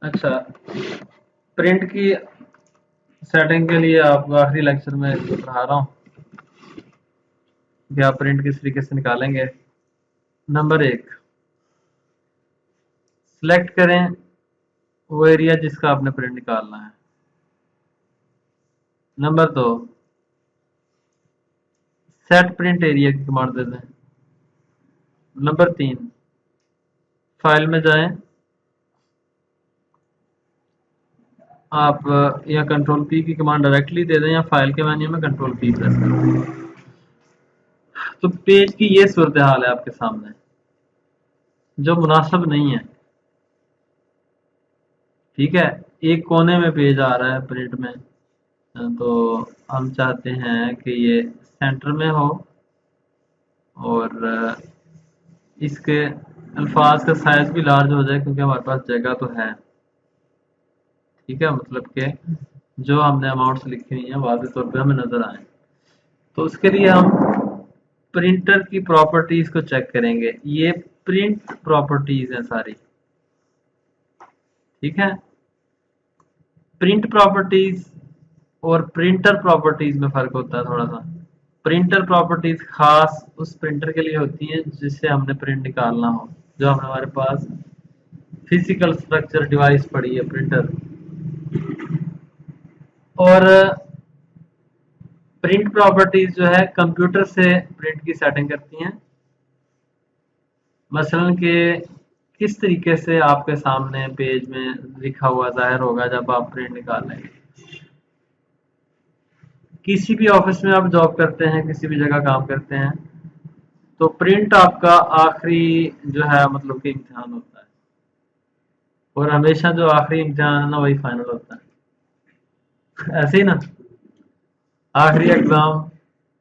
अच्छा, प्रिंट की सेटिंग के लिए आपको आखिरी लेक्चर में इसको पढ़ा रहा हूँ कि आप प्रिंट किस तरीके से निकालेंगे। नंबर 1, सिलेक्ट करें वो एरिया जिसका आपने प्रिंट निकालना है। नंबर 2, सेट प्रिंट एरिया की कमांड दे दें। नंबर 3, फाइल में जाएं, आप या कंट्रोल पी की कमांड डायरेक्टली दे दें या फाइल के मेन्यू में कंट्रोल पी प्रेस करें। तो पेज की ये सूरत हाल है आपके सामने जो मुनासिब नहीं है। ठीक है, एक कोने में पेज आ रहा है प्रिंट में, तो हम चाहते हैं कि ये सेंटर में हो और इसके अल्फाज का साइज भी लार्ज हो जाए क्योंकि हमारे पास जगह तो है। ठीक है, मतलब कि जो हमने अमाउंट्स लिखी हुई हैं वाज़ेह तौर पे हमें नज़र आए। तो उसके लिए हम प्रिंटर की प्रॉपर्टीज को चेक करेंगे। ये प्रिंट प्रॉपर्टीज हैं सारी। ठीक है, प्रिंट प्रॉपर्टीज और प्रिंटर प्रॉपर्टीज में फर्क होता है थोड़ा सा। प्रिंटर प्रॉपर्टीज खास उस प्रिंटर के लिए होती हैं जिससे हमने प्रिंट निकालना हो, जो हमारे पास फिजिकल स्ट्रक्चर डिवाइस पड़ी है प्रिंटर। और प्रिंट प्रॉपर्टीज जो है कंप्यूटर से प्रिंट की सेटिंग करती हैं। मसलन कि किस तरीके से आपके सामने पेज में लिखा हुआ जाहिर होगा जब आप प्रिंट निकालेंगे। किसी भी ऑफिस में आप जॉब करते हैं, किसी भी जगह काम करते हैं, तो प्रिंट आपका आखिरी जो है मतलब कि इम्तिहान होता है और हमेशा जो आखिरी इम्तिहान है ना वही फाइनल होता है। ऐसे ही ना, आखिरी एग्जाम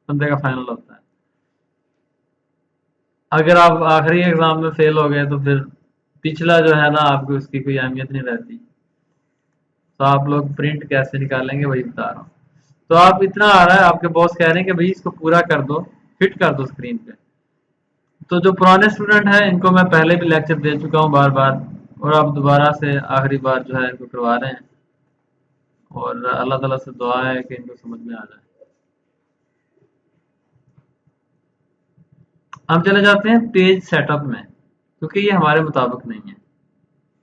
बंदे का फाइनल होता है। अगर आप आखिरी एग्जाम में फेल हो गए तो फिर पिछला जो है ना आपको उसकी कोई अहमियत नहीं रहती। तो आप लोग प्रिंट कैसे निकालेंगे वही बता रहा हूँ। तो आप इतना आ रहा है, आपके बॉस कह रहे हैं कि भाई इसको पूरा कर दो, फिट कर दो स्क्रीन पे। तो जो पुराने स्टूडेंट हैं इनको मैं पहले भी लेक्चर दे चुका हूँ बार बार, और आप दोबारा से आखिरी बार जो है इनको करवा रहे हैं और अल्लाह ताला से दुआ है कि इनको समझ में आ जाए। हम चले जाते हैं पेज सेटअप में, क्योंकि ये हमारे मुताबिक नहीं है।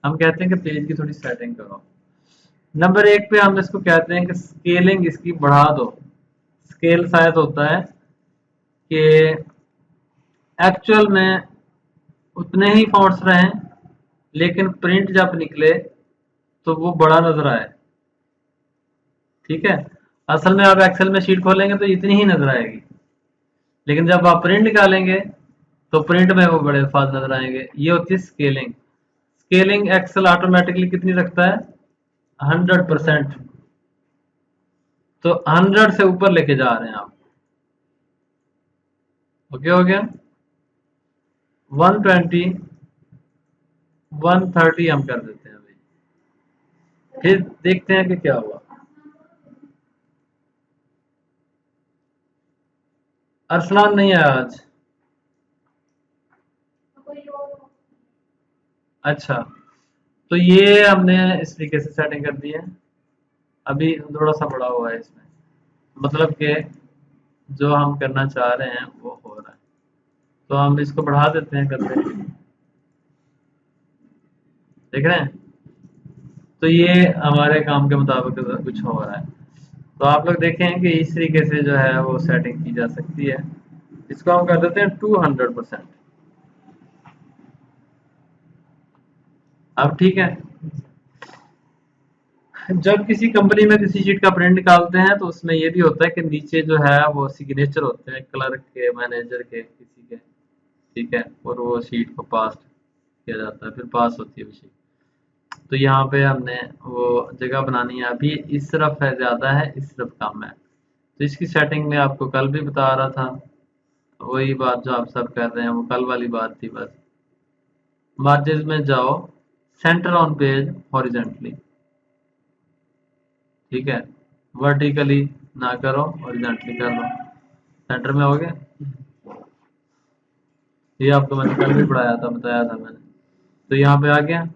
हम कहते हैं कि पेज की थोड़ी सेटिंग करो। नंबर 1 पे हम इसको कहते हैं कि स्केलिंग इसकी बढ़ा दो। स्केल शायद होता है कि एक्चुअल में उतने ही फॉन्ट्स रहें लेकिन प्रिंट जब निकले तो वो बड़ा नजर आए। ठीक है, असल में आप एक्सेल में शीट खोलेंगे तो इतनी ही नजर आएगी, लेकिन जब आप प्रिंट निकालेंगे तो प्रिंट में वो बड़े अल्फाज नजर आएंगे। ये होती है स्केलिंग। स्केलिंग एक्सेल ऑटोमेटिकली कितनी रखता है? 100%। तो 100 से ऊपर लेके जा रहे हैं आप। ओके हो गया। 120 130 हम कर देते हैं अभी, फिर देखते हैं कि क्या हुआ। अरसलान नहीं आया आज। अच्छा, तो ये हमने इस तरीके से सेटिंग कर दी है। अभी थोड़ा सा बड़ा हुआ है इसमें, मतलब कि जो हम करना चाह रहे हैं वो हो रहा है। तो हम इसको बढ़ा देते हैं करते हैं। देख रहे हैं, तो ये हमारे काम के मुताबिक कुछ हो रहा है। तो आप लोग देखें कि इस तरीके से जो है वो सेटिंग की जा सकती है। इसको हम कर देते हैं 200%। अब ठीक है, जब किसी कंपनी में किसी शीट का प्रिंट निकालते हैं तो उसमें ये भी होता है कि नीचे जो है वो सिग्नेचर होते हैं क्लर्क के, मैनेजर के, किसी के। ठीक है, और वो शीट को पास किया जाता है, फिर पास होती है वो शीट। तो यहाँ पे हमने वो जगह बनानी है। अभी इस तरफ है ज़्यादा है, इस तरफ कम है, तो इसकी सेटिंग में आपको कल भी बता रहा था। वही बात जो आप सब कर रहे हैं वो कल वाली बात थी बस। मार्जिन में जाओ, सेंटर ऑन पेज हॉरिजेंटली। ठीक है, वर्टिकली ना करो, हॉरिजेंटली कर लो। सेंटर में हो गया। ये आपको मैंने कल भी पढ़ाया था, बताया था मैंने। तो यहाँ पे आ गया।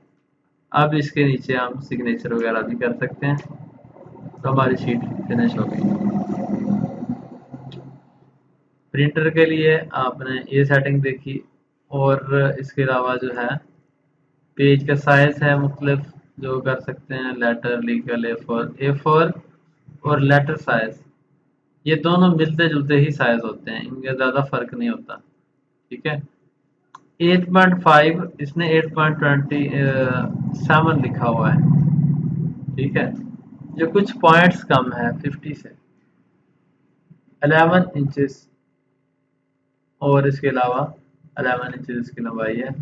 अब इसके नीचे हम सिग्नेचर वगैरह भी कर सकते हैं। तो हमारी शीट फिनिश हो गई। प्रिंटर के लिए आपने ये सेटिंग देखी, और इसके अलावा जो है पेज का साइज है मुख्तलिफ जो कर सकते हैं, लेटर, लीगल, ए4 और लेटर साइज, ये दोनों मिलते जुलते ही साइज होते हैं, इनका ज़्यादा फर्क नहीं होता। ठीक है, 8.5 इसने 8.27 लिखा हुआ है। ठीक है, जो कुछ पॉइंट्स कम है 50 से, 11 इंचेस, और इसके अलावा 11 इंचेस इसकी लंबाई है,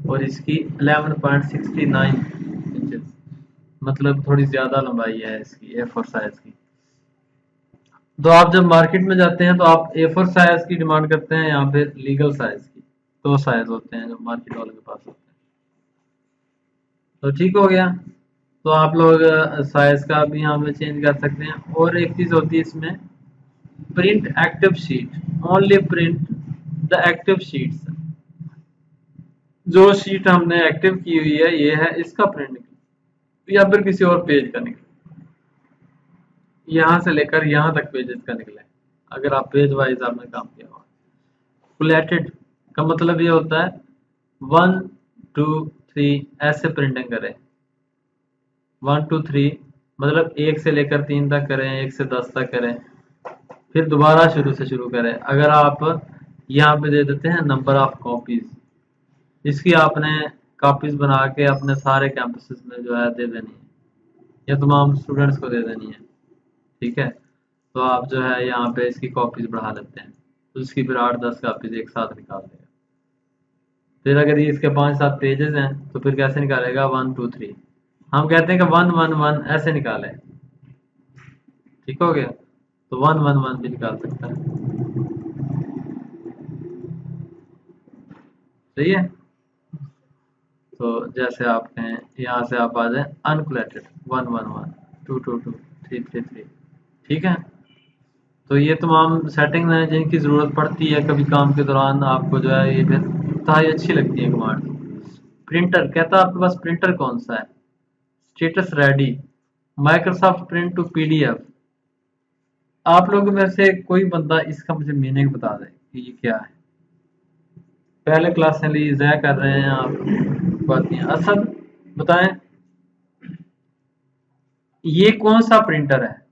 और इसकी 11.69 इंचेस, मतलब थोड़ी ज़्यादा लंबाई है इसकी A4 साइज की। तो आप जब मार्केट में जाते हैं तो आप A4 साइज की डिमांड करते हैं, यहाँ पे लीगल साइज की, दो साइज होते हैं जो मार्केट वालों के पास होते हैं। तो ठीक हो गया, तो आप लोग साइज का भी यहाँ पे चेंज कर सकते हैं। और एक चीज़ होती है इसमें, print active sheet, only print the active sheets, जो शीट हमने एक्टिव की हुई है ये है, इसका प्रिंट निकले या फिर किसी और पेज का निकले, यहाँ से लेकर यहाँ तक पेजेस का निकले, अगर आप पेज वाइज आपने काम किया हुआ। कुलेटेड का मतलब ये होता है 1 2 3 ऐसे प्रिंटिंग करें, 1 2 3 मतलब 1 से लेकर 3 तक करें, 1 से 10 तक करें, फिर दोबारा शुरू से शुरू करें। अगर आप यहाँ पे दे देते हैं नंबर ऑफ कॉपीज, इसकी आपने कॉपीज बना के अपने सारे कैंपसेस में जो है दे देनी है, या तमाम स्टूडेंट्स को दे देनी है। ठीक है, तो आप जो है यहाँ पे इसकी कॉपीज बढ़ा लेते हैं, तो इसकी फिर 8-10 कॉपीज एक साथ निकाल देगा। फिर अगर ये इसके 5-7 पेजेस हैं तो फिर कैसे निकालेगा, 1 2 3, हम कहते हैं कि 1 1 1 ऐसे निकाले। ठीक हो गया, तो 1 1 1 भी निकाल सकता है। सही है, तो जैसे आप कहें यहाँ से आप आ जाए अनकुलेटेड 1 1 1 2 2 2 3 3 3। ठीक है, तो ये तमाम सेटिंग्स हैं जिनकी ज़रूरत पड़ती है कभी काम के दौरान, आपको जो है ये फिर ही अच्छी लगती है कमांड। प्रिंटर कहता है आपके पास प्रिंटर कौन सा है, status ready, Microsoft print to PDF. आप लोगों में से कोई बंदा इसका मुझे मीनिंग बता दे कि ये क्या है। पहले क्लास में ली जया कर रहे हैं आप, बात नहीं। असद बताएं, ये कौन सा प्रिंटर है,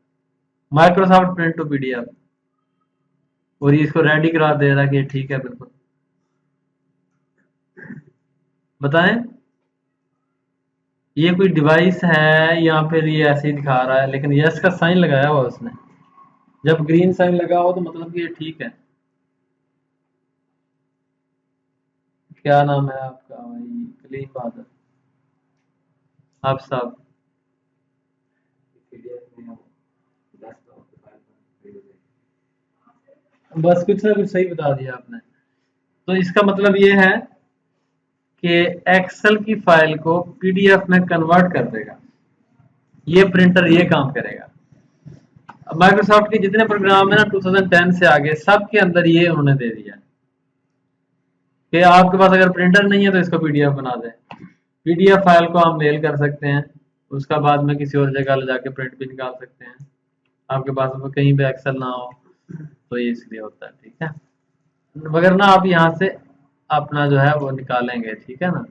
माइक्रोसॉफ्ट प्रिंट टू पीडीएफ, और ये इसको रेडी करा दे रहा है कि ठीक है बिल्कुल। बताएं, ये कोई डिवाइस है या फिर ये ऐसे ही दिखा रहा है, लेकिन यस का साइन लगाया हुआ उसने। जब ग्रीन साइन लगा हो तो मतलब कि ये ठीक है। क्या नाम है आपका भाई, कलीम बहादुर, आप साहब। बस कुछ ना कुछ सही बता दिया आपने। तो इसका मतलब ये है कि एक्सेल की फाइल को पीडीएफ में कन्वर्ट कर देगा, ये प्रिंटर ये काम करेगा। माइक्रोसॉफ्ट के जितने प्रोग्राम है ना 2010 से आगे, सब के अंदर ये उन्होंने दे दिया कि आपके पास अगर प्रिंटर नहीं है तो इसको पीडीएफ बना दें। पीडीएफ फाइल को हम मेल कर सकते हैं, उसका बाद में किसी और जगह ले जाके प्रिंट भी निकाल सकते हैं, आपके पास कहीं पे एक्सेल ना हो तो ये इसलिए होता है। ठीक है, मगर ना आप यहाँ से अपना जो है वो निकालेंगे। ठीक है ना,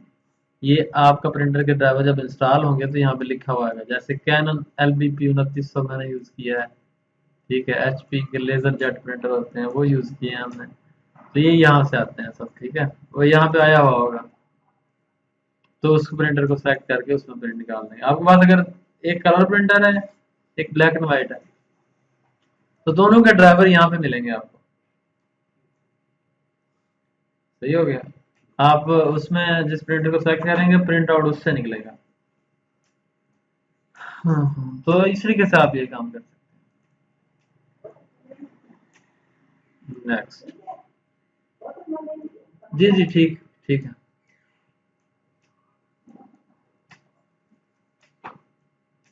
ये आपका प्रिंटर के ड्राइवर जब इंस्टॉल होंगे तो यहाँ पे लिखा हुआ है, जैसे कैनन LBP 2900 मैंने यूज़ किया है। ठीक है, HP के लेज़र जेट प्रिंटर होते हैं वो यूज़ किए हैं हमने, तो ये यहाँ से आते हैं सब। ठीक है, वो यहाँ पे आया हुआ होगा, तो उस प्रिंटर को सेलेक्ट करके उसमें प्रिंट निकाल देंगे। आपके पास अगर एक कलर प्रिंटर है, एक ब्लैक एंड व्हाइट है, तो दोनों के ड्राइवर यहाँ पे मिलेंगे आपको। सही हो गया, आप उसमें जिस प्रिंटर को सेलेक्ट करेंगे प्रिंट आउट उससे निकलेगा। तो इस तरीके से आप ये काम कर सकते हैं। नेक्स्ट, जी जी ठीक ठीक है।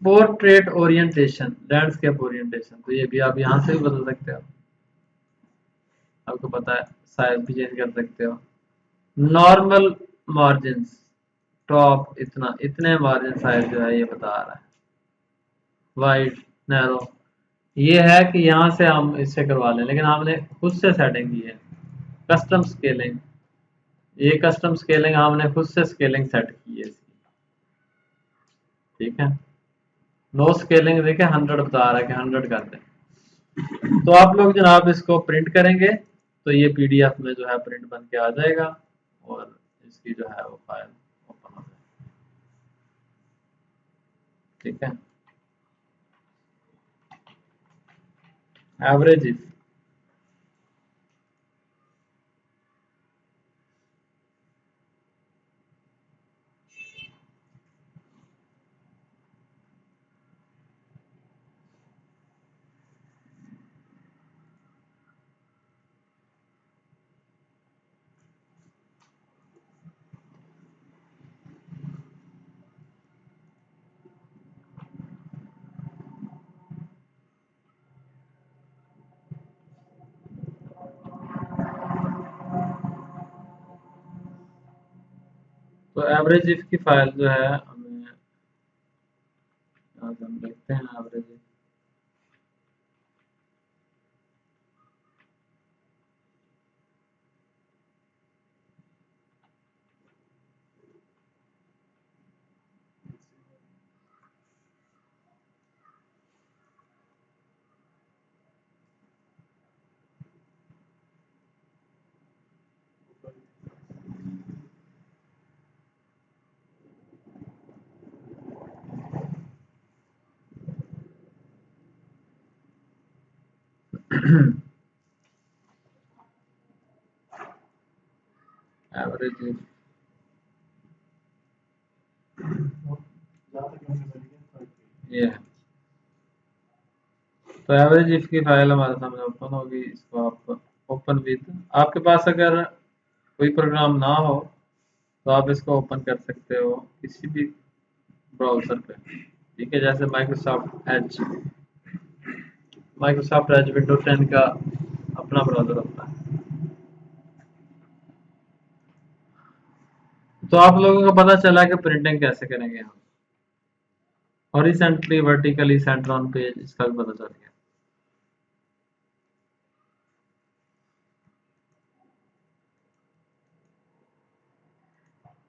पोर्ट्रेट ओरिएंटेशन, लैंडस्केप ओरिएंटेशन, तो ये भी आप यहाँ से भी बदल सकते हो, आपको पता है, साइज भी चेंज कर सकते हो। नॉर्मल मार्जिन्स, टॉप इतना, इतने मार्जिन साइज जो है ये बता रहा है, वाइड, नैरो। ये है कि यहाँ से हम इससे करवा लें, लेकिन हमने खुद से सेटिंग की है, कस्टम स्केलिंग। ये कस्टम स्केलिंग हमने खुद से स्केलिंग सेट की है इसकी, ठीक है। नो स्केलिंग देखिए 100 बता रहा है कि 100 कर दें। तो आप लोग जनाब इसको प्रिंट करेंगे तो ये पीडीएफ में जो है प्रिंट बन के आ जाएगा और इसकी जो है वो फाइल ओपन हो जाएगी, ठीक है। एवरेज इफ, तो एवरेज इफ की फाइल जो है हमें, आज हम देखते हैं एवरेज इफ। एवरेज इफ, ये है। तो एवरेज इफ की फाइल हमारे सामने ओपन होगी, इसको आप ओपन विद, आपके पास अगर कोई प्रोग्राम ना हो तो आप इसको ओपन कर सकते हो किसी भी ब्राउज़र पे, ठीक है। जैसे Microsoft Edge, Microsoft Edge window 10 का अपना ब्राउज़र होता है। तो आप लोगों को पता चला कि प्रिंटिंग कैसे करेंगे हम, horizontally, vertically, centre on page, इसका भी पता चल गया।